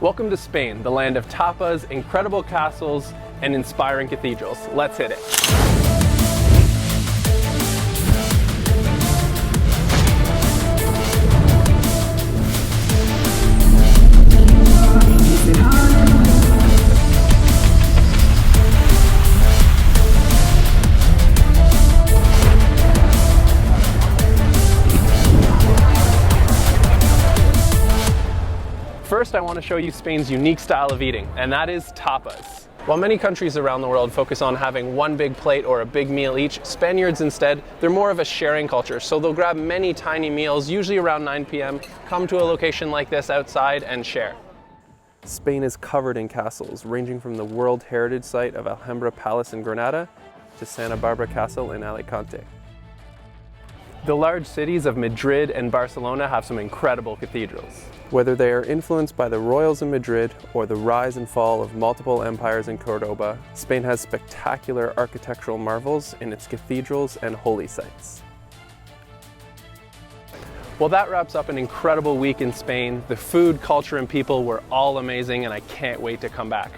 Welcome to Spain, the land of tapas, incredible castles, and inspiring cathedrals. Let's hit it. First, I want to show you Spain's unique style of eating, and that is tapas. While many countries around the world focus on having one big plate or a big meal each, Spaniards instead, they're more of a sharing culture, so they'll grab many tiny meals, usually around 9 p.m., come to a location like this outside and share. Spain is covered in castles, ranging from the World Heritage Site of Alhambra Palace in Granada to Santa Barbara Castle in Alicante. The large cities of Madrid and Barcelona have some incredible cathedrals. Whether they are influenced by the royals in Madrid or the rise and fall of multiple empires in Cordoba, Spain has spectacular architectural marvels in its cathedrals and holy sites. Well, that wraps up an incredible week in Spain. The food, culture, and people were all amazing, and I can't wait to come back.